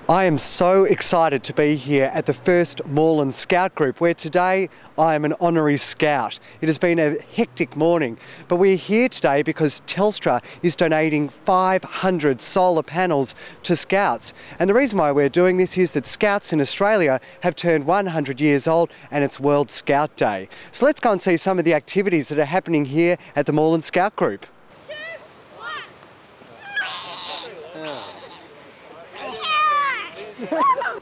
I am so excited to be here at the first Moreland Scout Group, where today I am an honorary scout. It has been a hectic morning, but we're here today because Telstra is donating 500 solar panels to Scouts. And the reason why we're doing this is that Scouts in Australia have turned 100 years old and it's World Scout Day. So let's go and see some of the activities that are happening here at the Moreland Scout Group.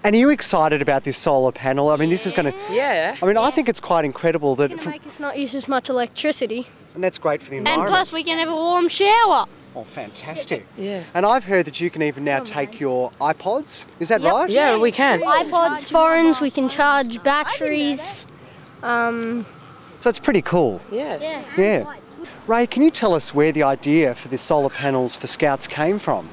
And are you excited about this solar panel? I mean, this is going to... Yeah. I mean, I think it's quite incredible that... It's going to make us not use as much electricity. And that's great for the environment. And plus we can have a warm shower. Oh, fantastic. Yeah. And I've heard that you can even now take your iPods. Is that right? Yeah, we can. iPods, phones, we can charge batteries. So it's pretty cool. Yeah. Yeah. Ray, can you tell us where the idea for the solar panels for Scouts came from?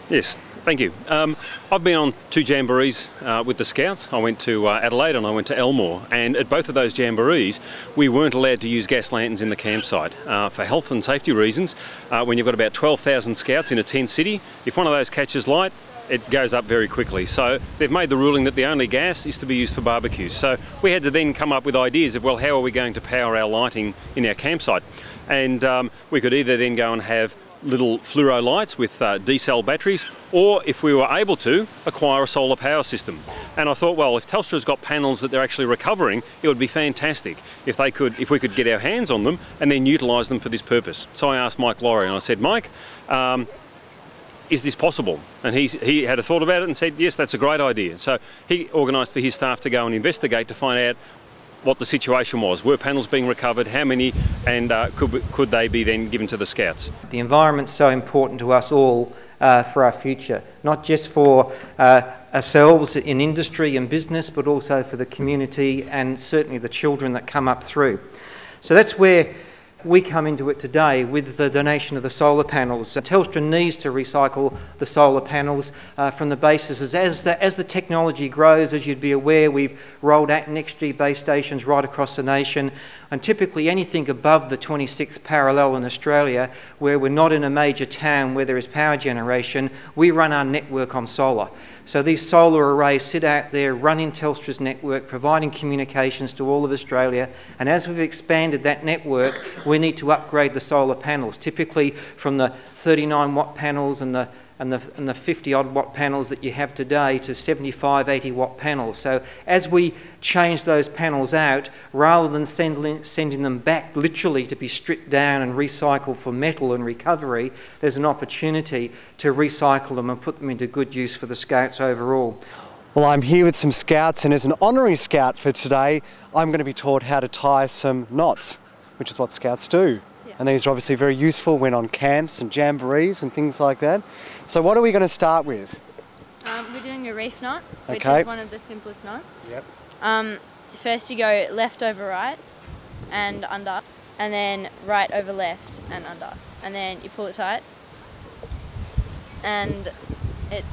Yes, thank you. I've been on 2 jamborees with the Scouts. I went to Adelaide and I went to Elmore, and at both of those jamborees we weren't allowed to use gas lanterns in the campsite. For health and safety reasons, when you've got about 12,000 Scouts in a tent city, if one of those catches light, it goes up very quickly. So they've made the ruling that the only gas is to be used for barbecues. So we had to then come up with ideas of, well, how are we going to power our lighting in our campsite? And we could either then go and have little fluoro lights with D-cell batteries, or if we were able to, acquire a solar power system. And I thought, well, if Telstra's got panels that they're actually recovering, it would be fantastic if we could get our hands on them and then utilise them for this purpose. So I asked Mike Laurie and I said, Mike, is this possible? And he had a thought about it and said, yes, that's a great idea. So he organised for his staff to go and investigate to find out what the situation was. Were panels being recovered? How many? And could they be then given to the Scouts? The environment's so important to us all for our future, not just for ourselves in industry and business, but also for the community and certainly the children that come up through. So that's where we come into it today with the donation of the solar panels. Telstra needs to recycle the solar panels from the bases. As the technology grows, as you'd be aware, we've rolled out NextG base stations right across the nation, and typically anything above the 26th parallel in Australia, where we're not in a major town where there is power generation, we run our network on solar. So these solar arrays sit out there running Telstra's network, providing communications to all of Australia, and as we've expanded that network, we need to upgrade the solar panels, typically from the 39 watt panels and the 50 odd watt panels that you have today to 75, 80 watt panels. So as we change those panels out, rather than sending them back literally to be stripped down and recycled for metal and recovery, there's an opportunity to recycle them and put them into good use for the Scouts overall. Well, I'm here with some Scouts, and as an honorary scout for today, I'm going to be taught how to tie some knots, which is what Scouts do. And these are obviously very useful when on camps and jamborees and things like that. So what are we going to start with? We're doing a reef knot, which Okay. is one of the simplest knots. Yep. First you go left over right and under, and then right over left and under. And then you pull it tight, and it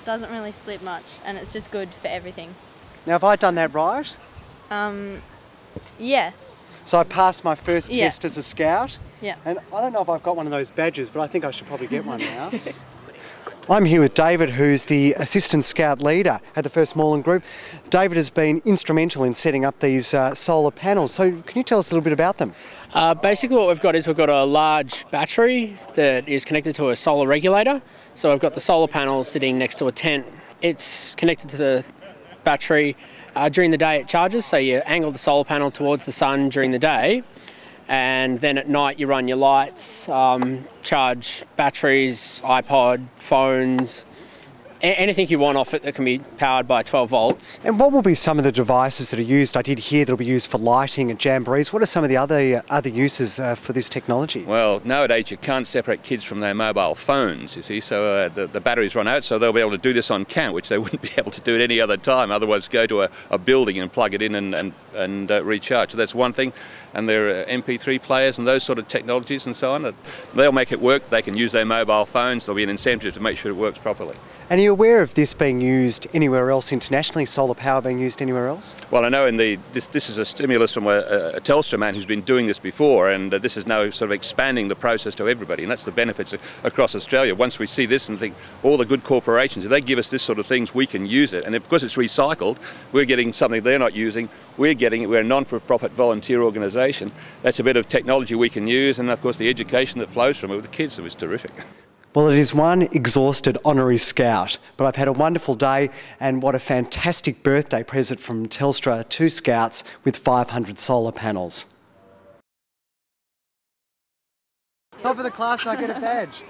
doesn't really slip much, and it's just good for everything. Now, have I done that right? Yeah. So I passed my first test as a scout. Yeah. And I don't know if I've got one of those badges, but I think I should probably get one now. I'm here with David, who's the Assistant Scout Leader at the First Moreland Group. David has been instrumental in setting up these solar panels. So can you tell us a little bit about them? Basically what we've got is we've got a large battery that is connected to a solar regulator. So we've got the solar panel sitting next to a tent. It's connected to the battery. During the day it charges, so you angle the solar panel towards the sun during the day, and then at night you run your lights, charge batteries, iPod, phones, anything you want off it that can be powered by 12 volts. And what will be some of the devices that are used? I did hear they'll be used for lighting at jamborees. What are some of the other uses for this technology? Well, nowadays you can't separate kids from their mobile phones, you see, so the batteries run out, so they'll be able to do this on camp, which they wouldn't be able to do at any other time, otherwise go to a building and plug it in and recharge. So that's one thing. and their MP3 players and those sort of technologies and so on. They'll make it work. They can use their mobile phones. There'll be an incentive to make sure it works properly. And are you aware of this being used anywhere else internationally, solar power being used anywhere else? Well, I know this is a stimulus from a Telstra man who's been doing this before, and this is now sort of expanding the process to everybody, and that's the benefits across Australia. Once we see this and think all the good corporations, if they give us this sort of things, we can use it. And because it's recycled, we're getting something they're not using. We're getting it. We're a non-for-profit volunteer organisation. That's a bit of technology we can use, and of course the education that flows from it with the kids. It was terrific. Well, it is one exhausted honorary scout, but I've had a wonderful day, and what a fantastic birthday present from Telstra to Scouts with 500 solar panels. Top of the class and I get a badge.